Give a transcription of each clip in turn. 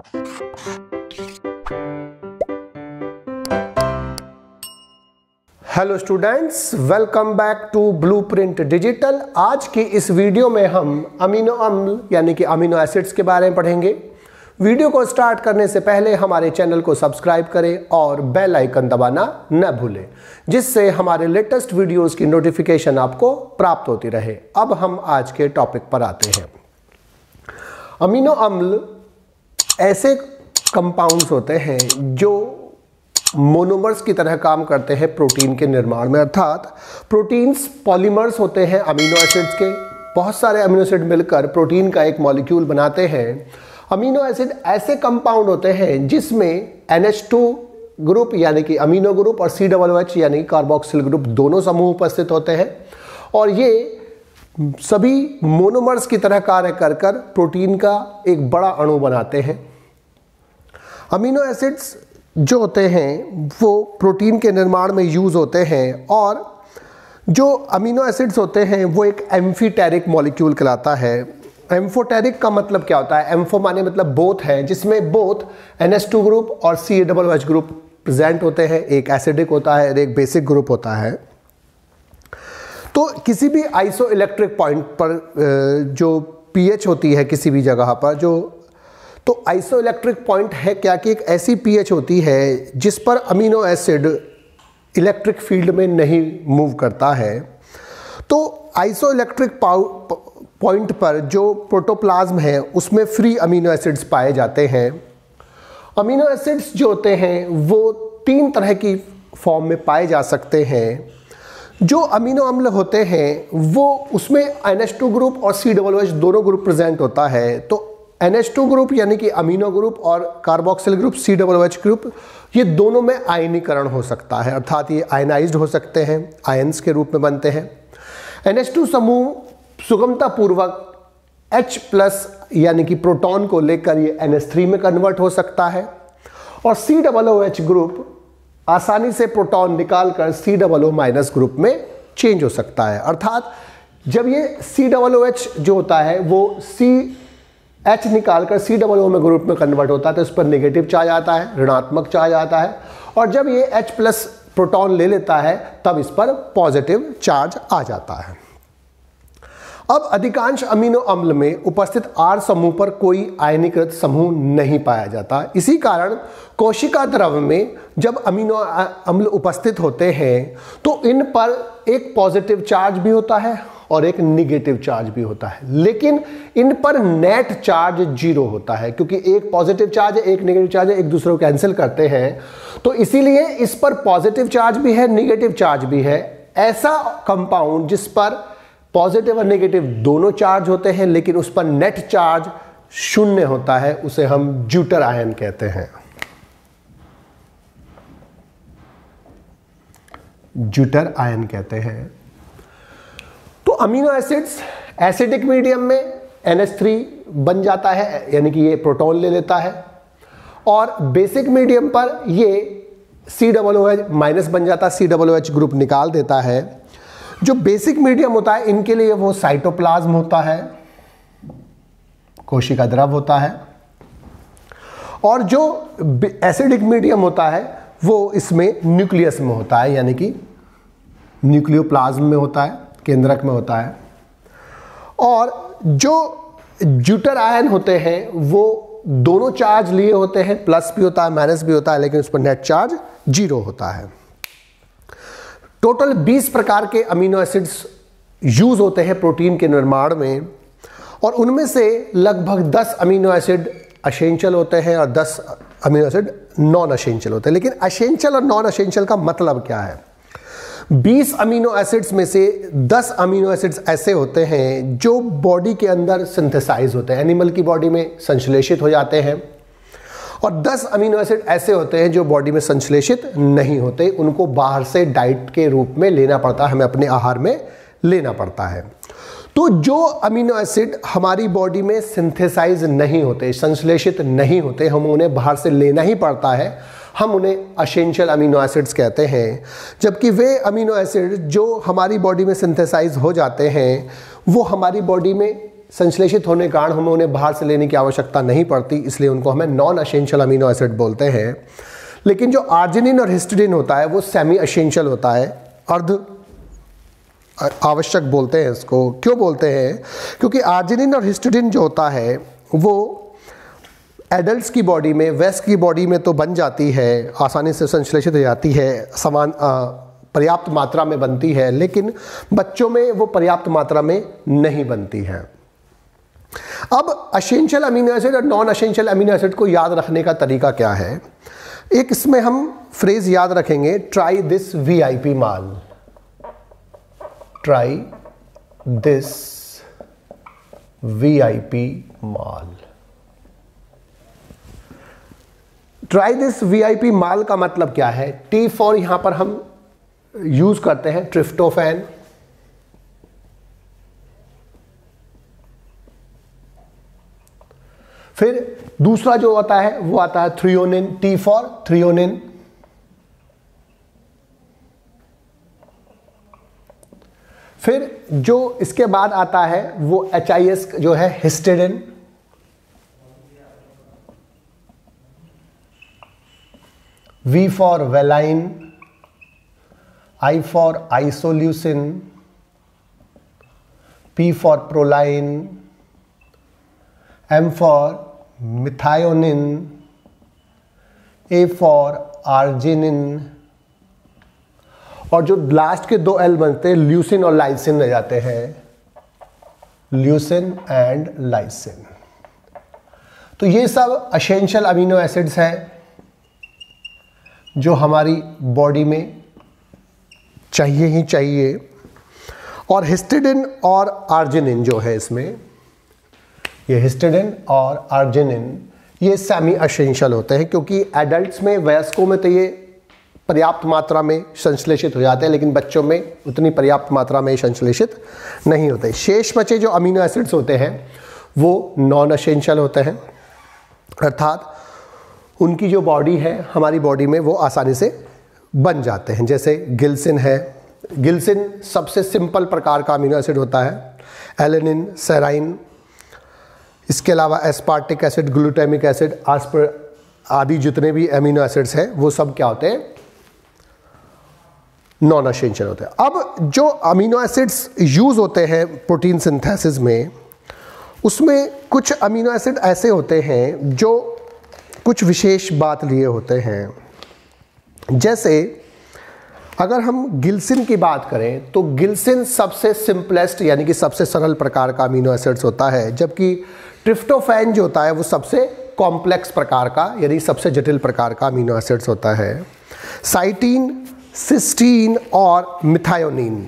Hello students, welcome back to Blueprint Digital. आज की इस वीडियो में हम अमीनो अम्ल यानी कि अमीनो एसिड्स के बारे में पढ़ेंगे। वीडियो को स्टार्ट करने से पहले हमारे चैनल को सब्सक्राइब करें और बेल आइकन दबाना न भूलें, जिससे हमारे लेटेस्ट वीडियोस की नोटिफिकेशन आपको प्राप्त होती रहे। अब हम आज के टॉपिक पर आते हैं। अमीनो अम्ल ऐसे कंपाउंड्स होते हैं जो मोनोमर्स की तरह काम करते हैं प्रोटीन के निर्माण में, अर्थात प्रोटीन्स पॉलीमर्स होते हैं अमीनो एसिड्स के। बहुत सारे अमीनो एसिड मिलकर प्रोटीन का एक मॉलिक्यूल बनाते हैं। अमीनो एसिड ऐसे कंपाउंड होते हैं जिसमें NH2 ग्रुप यानी कि अमीनो ग्रुप और COOH यानी कार्बोक्सिल ग्रुप दोनों समूह उपस्थित होते हैं, और ये सभी मोनोमर्स की तरह कार्य कर कर प्रोटीन का एक बड़ा अणु बनाते हैं। अमीनो एसिड्स जो होते हैं वो प्रोटीन के निर्माण में यूज होते हैं, और जो अमीनो एसिड्स होते हैं वो एक एम्फीटेरिक मॉलिक्यूल कहलाता है। एम्फोटेरिक का मतलब क्या होता है? एम्फो माने मतलब बोथ है, जिसमें बोथ NH2 ग्रुप और COOH ग्रुप प्रेजेंट होते हैं। एक एसिडिक होता है और एक बेसिक ग्रुप होता है। तो किसी भी आइसोइलेक्ट्रिक पॉइंट पर जो pH होती है किसी भी जगह पर, तो आइसोइलेक्ट्रिक पॉइंट है क्या कि एक ऐसी pH होती है जिस पर अमीनो एसिड इलेक्ट्रिक फील्ड में नहीं मूव करता है। तो आइसोइलेक्ट्रिक पॉइंट पर जो प्रोटोप्लाज्म है उसमें फ्री अमीनो एसिड्स पाए जाते हैं। अमीनो एसिड्स जो होते हैं वो 3 तरह की फॉर्म में पाए जा सकते हैं। जो अमीनो अम्ल होते हैं वो उसमें NH2 ग्रुप और COOH दोनों ग्रुप प्रेजेंट होता है। तो NH2 ग्रुप यानी कि अमीनो ग्रुप और कार्बोक्सिल ग्रुप COOH ग्रुप, ये दोनों में आयनीकरण हो सकता है, अर्थात ये आयनाइज्ड हो सकते हैं, आयंस के रूप में बनते हैं। NH2 समूह सुगमता पूर्वक H+ यानी कि प्रोटॉन को लेकर ये NH3 में कन्वर्ट हो सकता है, और COOH ग्रुप आसानी से प्रोटॉन निकालकर COO- ग्रुप में चेंज हो सकता है। अर्थात जब ये COOH जो होता है वो H निकालकर COO में ग्रुप में कन्वर्ट होता है तो इस पर नेगेटिव चार्ज आता है, ऋणात्मक चार्ज आता है, और जब ये H+ प्रोटॉन ले लेता है तब इस पर पॉजिटिव चार्ज आ जाता है। अब अधिकांश अमीनो अम्ल में उपस्थित R समूह पर कोई आयनीकृत समूह नहीं पाया जाता। इसी कारण कोशिका द्रव में जब अमीनो अम्ल उपस्थित होते हैं तो इन पर एक पॉजिटिव चार्ज भी होता है और एक निगेटिव चार्ज भी होता है, लेकिन इन पर नेट चार्ज 0 होता है, क्योंकि एक पॉजिटिव चार्ज है एक नेगेटिव चार्ज है, एक दूसरे को कैंसिल करते हैं। तो इसीलिए इस पर पॉजिटिव चार्ज भी है, नेगेटिव चार्ज भी है। ऐसा कंपाउंड जिस पर पॉजिटिव और नेगेटिव दोनों चार्ज होते हैं लेकिन उस पर नेट चार्ज 0 होता है, उसे हम ज्यूटर आयन कहते हैं। ज्यूटर आयन कहते हैं। तो अमीनो एसिड्स एसिडिक मीडियम में NH3 बन जाता है, यानी कि ये प्रोटॉन ले लेता है, और बेसिक मीडियम पर ये COOH- बन जाता है, COOH ग्रुप निकाल देता है। जो बेसिक मीडियम होता है इनके लिए वो साइटोप्लाज्म होता है, कोशिका द्रव होता है, और जो एसिडिक मीडियम होता है वो इसमें न्यूक्लियस में होता है, यानी कि न्यूक्लियोप्लाज्म में होता है, केंद्रक में होता है। और जो ज्यूटर आयन होते हैं वो दोनों चार्ज लिए होते हैं, प्लस भी होता है माइनस भी होता है, लेकिन उस पर नेट चार्ज 0 होता है। टोटल 20 प्रकार के अमीनो एसिड्स यूज होते हैं प्रोटीन के निर्माण में, और उनमें से लगभग 10 अमीनो एसिड असेंशियल होते हैं और 10 अमीनो एसिड नॉन असेंशियल होते हैं। लेकिन असेंशियल और नॉन असेंशियल का मतलब क्या है? 20 अमीनो एसिड्स में से 10 अमीनो एसिड्स ऐसे होते हैं जो बॉडी के अंदर सिंथेसाइज होते हैं, एनिमल की बॉडी में संश्लेषित हो जाते हैं, और 10 अमीनो एसिड ऐसे होते हैं जो बॉडी में संश्लेषित नहीं होते, उनको बाहर से डाइट के रूप में लेना पड़ता है, हमें अपने आहार में लेना पड़ता है। तो जो अमीनो एसिड हमारी बॉडी में सिंथेसाइज नहीं होते, संश्लेषित नहीं होते, हम उन्हें बाहर से लेना ही पड़ता है, हम उन्हें असेंशियल अमीनो एसिड्स कहते हैं। जबकि वे अमीनो एसिड जो हमारी बॉडी में सिंथेसाइज हो जाते हैं वो हमारी बॉडी में संश्लेषित होने के कारण हमें उन्हें बाहर से लेने की आवश्यकता नहीं पड़ती, इसलिए उनको हमें नॉन एसेंशियल अमीनो एसिड बोलते हैं। लेकिन जो आर्जिनिन और हिस्टिडीन होता है वो सेमी एसेंशियल होता है, अर्ध आवश्यक बोलते हैं इसको। क्यों बोलते हैं? क्योंकि आर्जिनिन और हिस्टिडीन जो होता है वो एडल्ट्स की बॉडी में, वयस्क की बॉडी में तो बन जाती है, आसानी से संश्लेषित हो जाती है, समान पर्याप्त मात्रा में बनती है, लेकिन बच्चों में वो पर्याप्त मात्रा में नहीं बनती है। अब एसेंशियल अमीनो एसिड और नॉन एसेंशियल अमीनो एसिड को याद रखने का तरीका क्या है? एक इसमें हम फ्रेज याद रखेंगे, try this VIP mall. Try this VIP mall. Try this VIP mall का मतलब क्या है? टी फॉर यहां पर हम यूज करते हैं ट्रिप्टोफैन, फिर दूसरा जो आता है वो आता है थ्रियोनिन, टी फॉर थ्रियोनिन। फिर जो इसके बाद आता है वो HIS जो है histidine. V for valine, I for isoleucine, P for proline, M for methionine, A for arginine, और जो लास्ट के 2 L बनते हैं ल्यूसिन और लाइसिन रह जाते हैं, ल्यूसिन एंड लाइसिन। तो ये सब एसेंशियल अमीनो एसिड्स हैं जो हमारी बॉडी में चाहिए ही चाहिए। और हिस्टिडिन और आर्जिनिन जो है इसमें, ये हिस्टिडिन और आर्जिनिन ये सेमी एसेंशियल होते हैं, क्योंकि एडल्ट्स में, वयस्कों में तो ये पर्याप्त मात्रा में संश्लेषित हो जाते हैं, लेकिन बच्चों में उतनी पर्याप्त मात्रा में संश्लेषित नहीं होते। शेष बचे जो अमीनो एसिड्स होते हैं वो नॉन एसेंशियल होते हैं, अर्थात उनकी जो बॉडी है हमारी बॉडी में वो आसानी से बन जाते हैं। जैसे गिल्सिन है, गिल्सिन सबसे सिंपल प्रकार का अमीनो एसिड होता है, एलेनिन, सेराइन, इसके अलावा एस्पार्टिक एसिड, ग्लूटामिक एसिड आदि जितने भी अमीनो एसिड्स हैं वो सब क्या होते हैं? नॉन एसेंशियल होते हैं। अब जो अमीनो एसिड्स यूज होते हैं प्रोटीन सिंथेसिस में, उसमें कुछ अमीनो एसिड ऐसे होते हैं जो कुछ विशेष बात लिए होते हैं। जैसे अगर हम गिल्सिन की बात करें तो गिल्सिन सबसे सिंपलेस्ट यानी कि सबसे सरल प्रकार का अमीनो एसिड्स होता है, जबकि ट्रिप्टोफैन जो होता है वो सबसे कॉम्प्लेक्स प्रकार का यानी सबसे जटिल प्रकार का अमीनो एसिड्स होता है। साइटीन, सिस्टीन और मिथायोनिन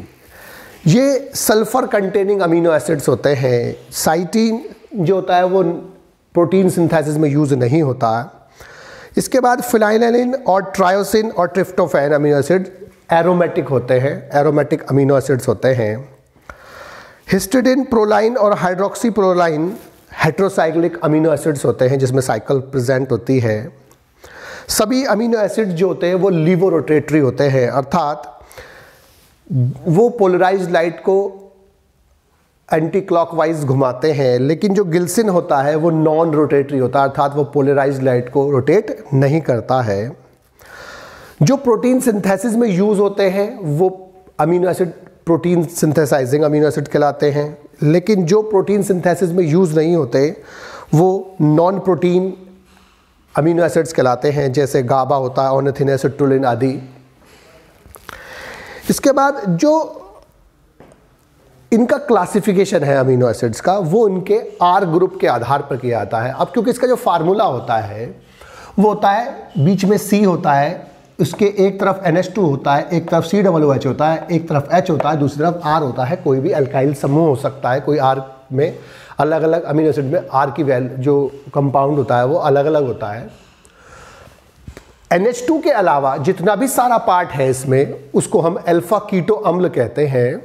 ये सल्फर कंटेनिंग अमीनो एसिड्स होते हैं। साइटीन जो होता है वो प्रोटीन सिंथेसिस में यूज़ नहीं होता। इसके बाद फिनाइलिन और ट्रायोसिन और ट्रिप्टोफैन अमीनो एसिड एरोमेटिक होते हैं, एरोमेटिक अमीनो एसिड्स होते हैं। हिस्टिडिन, प्रोलाइन और hydroxy proline heterocyclic amino acids होते हैं जिसमें साइकिल प्रेजेंट होती है। सभी अमीनो एसिड जो होते हैं वो लीवो रोटेटरी होते हैं, अर्थात वो पोलराइज्ड लाइट को एंटी क्लॉकवाइज घुमाते हैं, लेकिन जो गिल्सिन होता है वो नॉन रोटेटरी होता है, अर्थात वो पोलराइज्ड लाइट को रोटेट नहीं करता है। जो प्रोटीन सिंथेसिस में यूज होते हैं वो amino acid protein synthesising amino acid कहलाते हैं, लेकिन जो प्रोटीन सिंथेसिस में यूज नहीं होते वो नॉन प्रोटीन अमीनो एसिड्स कहलाते हैं, जैसे गाबा होता है, ऑर्निथिन, एसिटिलिन आदि। इसके बाद जो इनका क्लासिफिकेशन है अमीनो एसिड्स का वो इनके आर ग्रुप के आधार पर किया जाता है। अब क्योंकि इसका जो फार्मूला होता है वो होता है, बीच में C होता है, उसके एक तरफ NH2 होता है, एक तरफ COOH होता है, एक तरफ H होता है, दूसरी तरफ R होता है। कोई भी अल्काइल समूह हो सकता है, कोई R में अलग अलग अमीनो एसिड में R की वैल्यू जो कंपाउंड होता है वो अलग अलग होता है। NH2 के अलावा जितना भी सारा पार्ट है इसमें उसको हम अल्फा कीटो अम्ल कहते हैं।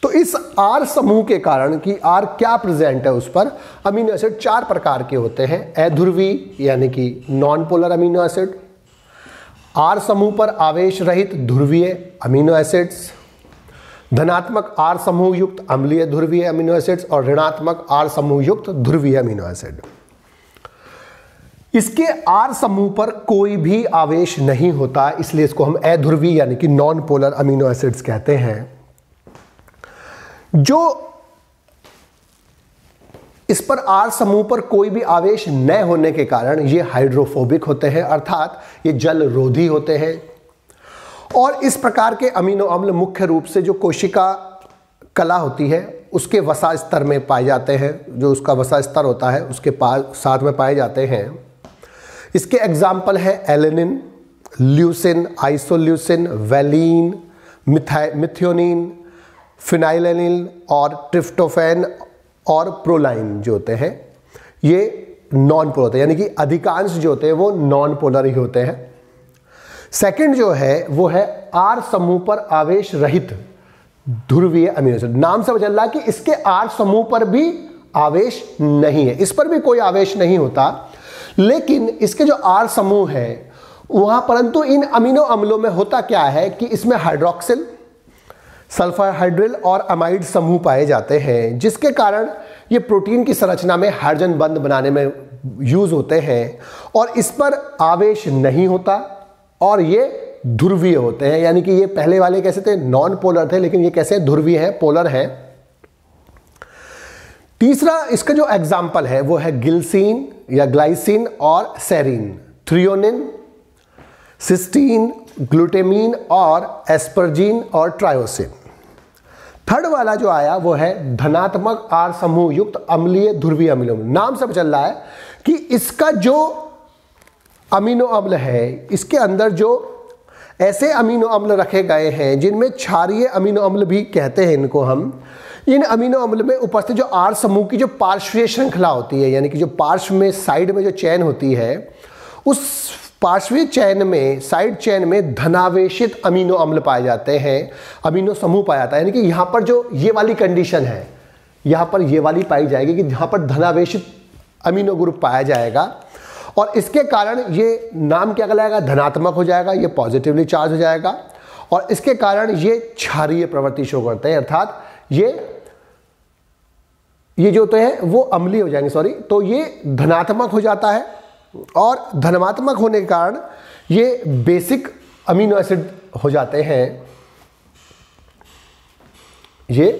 तो इस R समूह के कारण कि R क्या प्रेजेंट है उस पर अमीनो एसिड 4 प्रकार के होते हैं। अध्रुवी यानी कि non polar amino acid, R समूह पर आवेश रहित ध्रुवीय अमीनो एसिड्स, धनात्मक R समूह युक्त अम्लीय ध्रुवीय अमीनो एसिड्स और ऋणात्मक R समूह युक्त ध्रुवीय अमीनो एसिड। इसके R समूह पर कोई भी आवेश नहीं होता, इसलिए इसको हम अध्रुवीय यानी कि नॉन पोलर अमीनो एसिड्स कहते हैं। जो इस पर R समूह पर कोई भी आवेश न होने के कारण ये हाइड्रोफोबिक होते हैं, अर्थात ये जल रोधी होते हैं। और इस प्रकार के अमीनो अम्ल मुख्य रूप से जो कोशिका कला होती है उसके वसा स्तर में पाए जाते हैं, जो उसका वसा स्तर होता है उसके साथ में पाए जाते हैं। इसके एग्जाम्पल है alanine, leucine, isoleucine, valine, methionine, phenylalanine और ट्रिप्टोफैन और प्रोलाइन जो होते हैं ये नॉन पोलर होते हैं, यानी कि अधिकांश जो होते हैं वो नॉन पोलर ही होते हैं। सेकंड जो है वो है R समूह पर आवेश रहित ध्रुवीय अमीनो एसिड। नाम से चल रहा है कि इसके R समूह पर भी आवेश नहीं है, इस पर भी कोई आवेश नहीं होता, लेकिन इसके जो R समूह है वहां, परंतु इन अमीनो अम्लों में होता क्या है कि इसमें हाइड्रोक्सिल, सल्फर हाइड्रिल और अमाइड समूह पाए जाते हैं, जिसके कारण ये प्रोटीन की संरचना में हाइड्रोजन बंध बनाने में यूज होते हैं और इस पर आवेश नहीं होता और ये ध्रुवीय होते हैं। यानी कि ये पहले वाले कैसे थे, नॉन पोलर थे, लेकिन ये कैसे ध्रुवीय हैं, पोलर हैं। तीसरा इसका जो एग्जाम्पल है वो है गिल्सीन या ग्लाइसिन और सेरीन, थ्रियोनिन, सिस्टीन, ग्लूटेमीन और एस्परजीन और ट्रायोसिन। थर्ड वाला जो आया वो है धनात्मक R समूह युक्त अम्लीय ध्रुवीय अमीनो अम्ल। नाम से चल रहा है कि इसका जो अमीनो अम्ल है इसके अंदर जो ऐसे अमीनो अम्ल रखे गए हैं जिनमें क्षारीय अमीनो अम्ल भी कहते हैं इनको हम, इन अमीनो अम्ल में उपस्थित जो R समूह की जो पार्श्वीय श्रृंखला होती है, यानी कि जो पार्श्व में साइड में जो चैन होती है, उस पार्श्वीय चैन में, साइड चैन में धनावेशित अमीनो अम्ल पाए जाते हैं, अमीनो समूह पाया जाता है। यानी कि यहाँ पर जो ये वाली कंडीशन है, यहाँ पर ये वाली पाई जाएगी कि यहाँ पर धनावेशित अमीनो ग्रुप पाया जाएगा और इसके कारण ये नाम क्या कहलाएगा, धनात्मक हो जाएगा, ये पॉजिटिवली चार्ज हो जाएगा और इसके कारण ये क्षारीय प्रवृत्ति शो करते हैं, अर्थात ये जो होते हैं वो अम्लीय हो जाएंगे, तो ये धनात्मक हो जाता है और धनात्मक होने के कारण ये बेसिक अमीनो एसिड हो जाते हैं। ये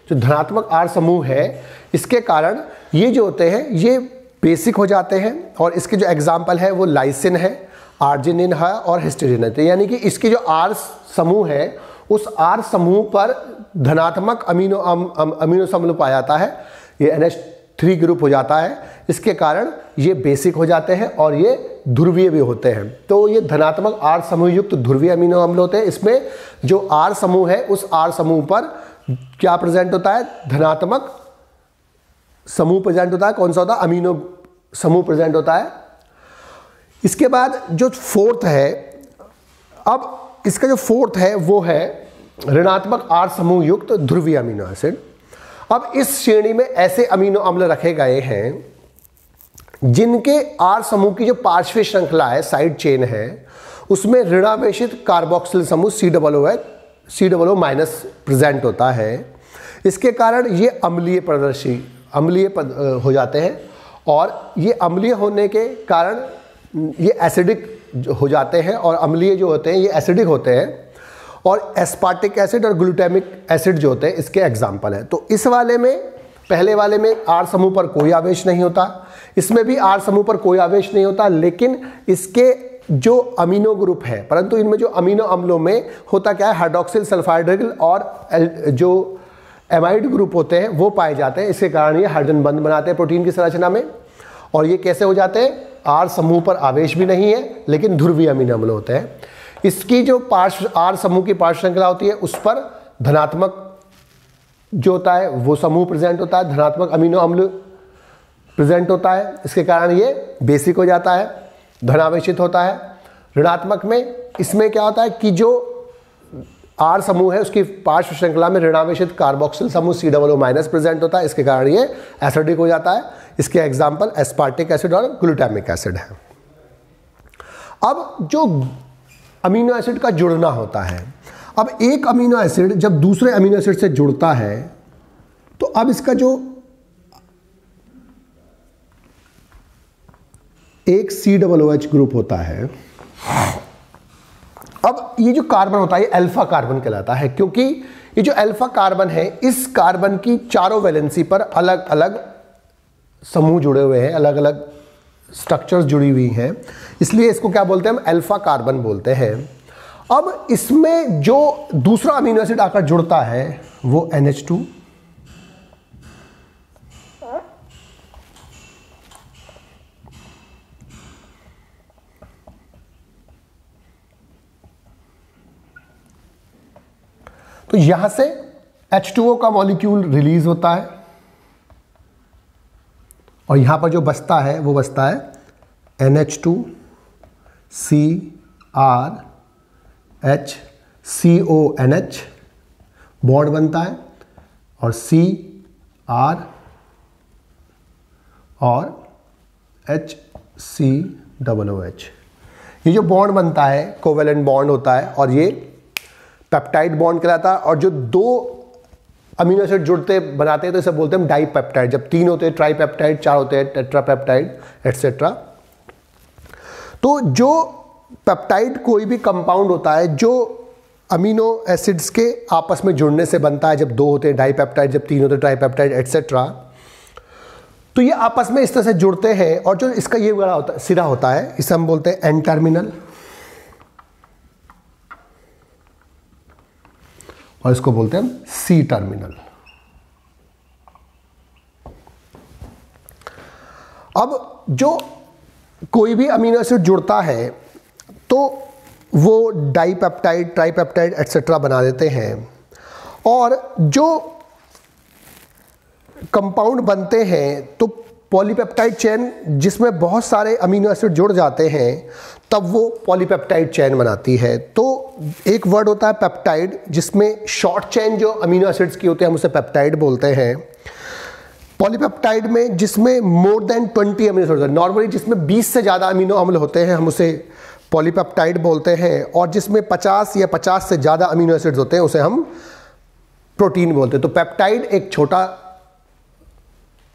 जो धनात्मक R समूह है इसके कारण ये जो होते हैं ये बेसिक हो जाते हैं और इसके जो एग्जाम्पल है वो लाइसिन है, आर्जिनिन है और हिस्टीडिन है। तो यानी कि इसकी जो R समूह है उस R समूह पर धनात्मक अमीनो समूह पाया जाता है, ये NH3 ग्रुप हो जाता है, इसके कारण ये बेसिक हो जाते हैं और ये ध्रुवीय भी होते हैं। तो ये धनात्मक R समूह युक्त ध्रुवीय अमीनो अम्ल होते हैं। इसमें जो R समूह है उस R समूह पर क्या प्रेजेंट होता है, धनात्मक समूह प्रेजेंट होता है। कौन सा होता है, अमीनो समूह प्रेजेंट होता है। इसके बाद जो फोर्थ है, अब इसका जो फोर्थ है वो है ऋणात्मक R समूह युक्त ध्रुवीय अमीनो एसिड। अब इस श्रेणी में ऐसे अमीनो अम्ल रखे गए हैं जिनके R समूह की जो पार्श्वीय श्रृंखला है, साइड चेन है, उसमें ऋणावेशित कार्बोक्सिल समूह COO माइनस प्रेजेंट होता है। इसके कारण ये अम्लीय हो जाते हैं और ये अम्लीय होने के कारण ये एसिडिक हो जाते हैं और अम्लीय जो होते हैं ये एसिडिक होते हैं और एस्पार्टिक एसिड और ग्लूटामिक एसिड जो होते हैं इसके एग्जाम्पल है। तो इस वाले में, पहले वाले में R समूह पर कोई आवेश नहीं होता, इसमें भी R समूह पर कोई आवेश नहीं होता, लेकिन इसके जो अमीनो ग्रुप है, परंतु इनमें जो अमीनो अम्लों में होता क्या है, हाइड्रोक्सिल, सल्फाइड्रिल और जो एमाइड ग्रुप होते हैं वो पाए जाते हैं। इसके कारण ये हाइड्रोजन बंध बनाते हैं प्रोटीन की संरचना में। और ये कैसे हो जाते हैं, R समूह पर आवेश भी नहीं है लेकिन ध्रुवीय अमीनो अम्ल होते हैं। इसकी जो पार्श्व R समूह की पार्श्व श्रृंखला होती है उस पर धनात्मक जो होता है वो समूह प्रेजेंट होता है, धनात्मक अमीनो अम्ल प्रेजेंट होता है। इसके कारण ये बेसिक हो जाता है, धनावेशित होता है। ऋणात्मक में इसमें क्या होता है कि जो R समूह है उसकी पार्श्व श्रृंखला में ऋणावेशित कार्बोक्सिल समूह COO माइनस प्रेजेंट होता है, इसके कारण ये एसिडिक हो जाता है। इसके एग्जाम्पल एस्पार्टिक एसिड और ग्लूटामिक एसिड है। अब जो अमीनो एसिड का जुड़ना होता है, अब एक अमीनो एसिड जब दूसरे अमीनो एसिड से जुड़ता है तो अब इसका जो एक COOH ग्रुप होता है, अब ये जो कार्बन होता है ये अल्फा कार्बन कहलाता है, क्योंकि ये जो अल्फा कार्बन है इस कार्बन की चारों वैलेंसी पर अलग अलग समूह जुड़े हुए हैं, अलग अलग स्ट्रक्चर्स जुड़ी हुई हैं, इसलिए इसको क्या बोलते हैं हम, अल्फा कार्बन बोलते हैं। अब इसमें जो दूसरा अमीनो एसिड आकर जुड़ता है वो NH2, तो यहां से H2O का मॉलिक्यूल रिलीज होता है और यहां पर जो बचता है वो बचता है NH2CrHCONH, बॉन्ड बनता है और CR और HCOOH, ये जो बॉन्ड बनता है कोवेलेंट बॉन्ड होता है और ये पेप्टाइड बॉन्ड कहलाता है। और जो दो अमीनो एसिड जुड़ते बनाते हैं तो इसे बोलते हैं हम डाइपेप्टाइड, जब 3 होते हैं ट्राइपेप्टाइड, 4 होते हैं टेट्रापेप्टाइड एटसेट्रा। तो जो पेप्टाइड कोई भी कंपाउंड होता है जो अमीनो एसिड्स के आपस में जुड़ने से बनता है, जब 2 होते हैं डाइपेप्टाइड, जब 3 होते हैं ट्राइपेप्टाइड एटसेट्रा, तो ये आपस में इस तरह से जुड़ते हैं और जो इसका ये वाला होता है सिरा होता है इसे हम बोलते हैं एन टर्मिनल और इसको बोलते हैं हम सी टर्मिनल। अब जो कोई भी अमीनो एसिड जुड़ता है तो वो डाइपेप्टाइड, ट्राइपेप्टाइड एटसेट्रा बना देते हैं और जो कंपाउंड बनते हैं तो पॉलीपेप्टाइड चेन जिसमें बहुत सारे अमीनो एसिड जुड़ जाते हैं तब वो पॉलीपेप्टाइड चेन बनाती है। तो एक वर्ड होता है पेप्टाइड जिसमें शॉर्ट चेन जो अमीनो एसिड्स की होते हैं हम उसे पेप्टाइड बोलते हैं। पॉलीपेप्टाइड में जिसमें more than 20 amino acid, normally जिसमें 20 से ज़्यादा अमीनो अम्ल होते हैं हम उसे पॉलीपेप्टाइड बोलते हैं और जिसमें 50 या 50 से ज़्यादा अमीनो एसिड्स होते हैं उसे हम प्रोटीन बोलते हैं। तो पेप्टाइड एक छोटा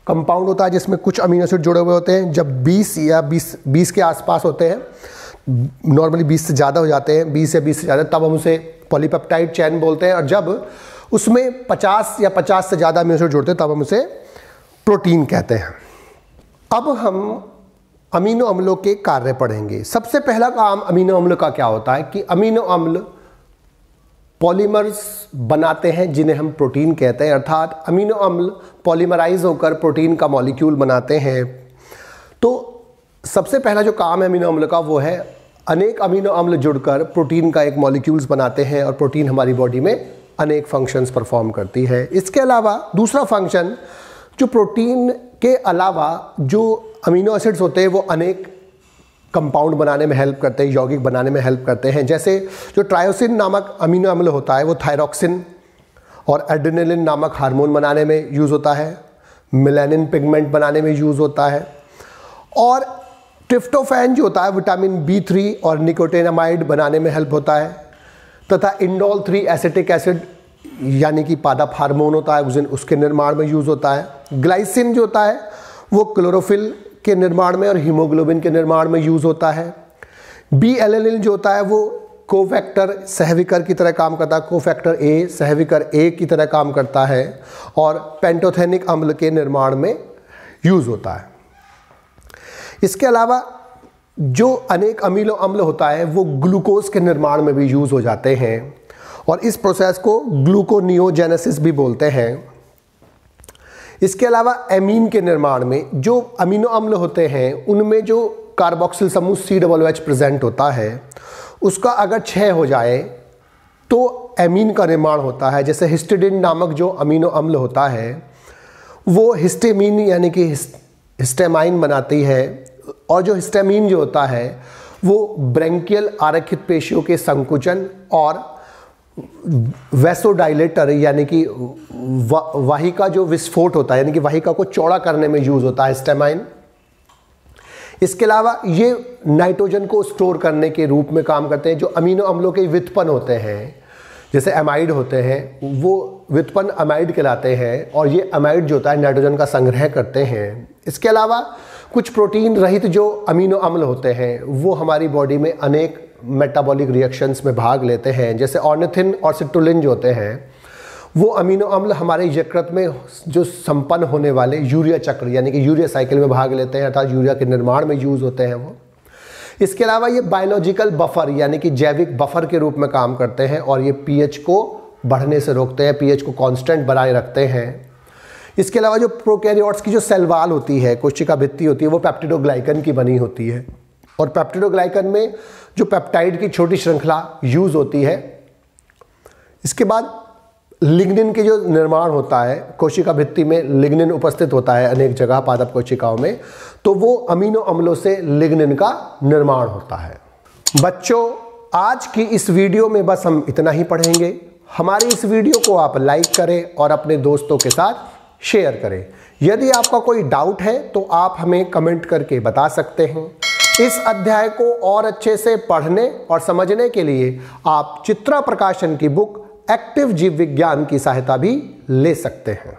कंपाउंड होता है जिसमें कुछ अमीनो एसिड जुड़े हुए होते हैं। जब 20 या 20 के आसपास होते हैं, नॉर्मली 20 से ज़्यादा हो जाते हैं, 20 या 20 से ज़्यादा, तब हम उसे पॉलीपेप्टाइड चेन बोलते हैं और जब उसमें 50 या 50 से ज़्यादा अमीनो एसिड जुड़ते हैं तब हम उसे प्रोटीन कहते हैं। अब हम अमीनो अम्लों के कार्य पढ़ेंगे। सबसे पहला काम अमीनो अम्ल का क्या होता है कि अमीनो अम्ल पॉलीमर्स बनाते हैं जिन्हें हम प्रोटीन कहते हैं, अर्थात अमीनो अम्ल पॉलीमराइज होकर प्रोटीन का मॉलिक्यूल बनाते हैं। तो सबसे पहला जो काम है अमीनो अम्ल का वो है अनेक अमीनो अम्ल जुड़कर प्रोटीन का एक मॉलिक्यूल्स बनाते हैं और प्रोटीन हमारी बॉडी में अनेक फंक्शंस परफॉर्म करती है। इसके अलावा दूसरा फंक्शन जो प्रोटीन के अलावा जो अमीनो एसिड्स होते हैं वो अनेक कंपाउंड बनाने में हेल्प करते हैं, यौगिक बनाने में हेल्प करते हैं। जैसे जो ट्रायोसिन नामक अमीनो अम्ल होता है वो थायरॉक्सिन और एड्रेनालिन नामक हार्मोन बनाने में यूज़ होता है, मेलानिन पिगमेंट बनाने में यूज़ होता है और ट्रिप्टोफैन जो होता है विटामिन B3 और निकोटिनामाइड बनाने में हेल्प होता है तथा इंडोल 3 एसिटिक एसिड यानी कि पादप हार्मोन होता है उसके निर्माण में यूज़ होता है। ग्लाइसिन जो होता है वो क्लोरोफिल के निर्माण में और हीमोग्लोबिन के निर्माण में यूज़ होता है। बी एलेनिल जो होता है वो कोफैक्टर सहविकर की तरह काम करता है, कोफैक्टर ए सहविकर ए की तरह काम करता है और पेंटोथेनिक अम्ल के निर्माण में यूज़ होता है। इसके अलावा जो अनेक अमीनो अम्ल होता है वो ग्लूकोज के निर्माण में भी यूज़ हो जाते हैं और इस प्रोसेस को ग्लूकोनियोजेनेसिस भी बोलते हैं। इसके अलावा एमीन के निर्माण में जो अमीनो अम्ल होते हैं उनमें जो कार्बोक्सिल समूह COOH प्रेजेंट होता है उसका अगर क्षय हो जाए तो एमीन का निर्माण होता है। जैसे हिस्टिडिन नामक जो अमीनो अम्ल होता है वो हिस्टेमीन यानी कि हिस्टेमाइन बनाती है और जो हिस्टेमीन जो होता है वो ब्रेंकियल आरेखित पेशियों के संकुचन और वैसोडाइलेटर यानी कि वाहिका जो विस्फोट होता है यानी कि वाहिका को चौड़ा करने में यूज होता है हिस्टेमाइन। इसके अलावा ये नाइट्रोजन को स्टोर करने के रूप में काम करते हैं। जो अमीनो अम्लों के व्युत्पन्न होते हैं जैसे एमाइड होते हैं वो व्युत्पन्न अमाइड कहलाते हैं, और ये अमाइड जो होता है नाइट्रोजन का संग्रह करते हैं। इसके अलावा कुछ प्रोटीन रहित जो अमीनो अम्ल होते हैं वो हमारी बॉडी में अनेक मेटाबॉलिक रिएक्शंस में भाग लेते हैं। जैसे ऑर्निथिन और सिट्रुलिन जो होते हैं वो अमीनो अम्ल हमारे यकृत में जो संपन्न होने वाले यूरिया चक्र यानी कि यूरिया साइकिल में भाग लेते हैं, अर्थात यूरिया के निर्माण में यूज होते हैं वो। इसके अलावा ये बायोलॉजिकल बफर यानी कि जैविक बफर के रूप में काम करते हैं और ये पीएच को बढ़ने से रोकते हैं, पीएच को कांस्टेंट बनाए रखते हैं। इसके अलावा जो प्रोकैरियोट्स की जो सेल वॉल होती है, कोशिका भित्ति होती है, वो पेप्टिडोग्लाइकन की बनी होती है, और पेप्टिडोग्लाइकन में जो पेप्टाइड की छोटी श्रृंखला यूज होती है। इसके बाद लिग्निन के जो निर्माण होता है, कोशिका भित्ति में लिग्निन उपस्थित होता है अनेक जगह पादप कोशिकाओं में, तो वो अमीनो अम्लों से लिग्निन का निर्माण होता है। बच्चों, आज की इस वीडियो में बस हम इतना ही पढ़ेंगे। हमारी इस वीडियो को आप लाइक करें और अपने दोस्तों के साथ शेयर करें। यदि आपका कोई डाउट है तो आप हमें कमेंट करके बता सकते हैं। इस अध्याय को और अच्छे से पढ़ने और समझने के लिए आप चित्रा प्रकाशन की बुक एक्टिव जीव विज्ञान की सहायता भी ले सकते हैं।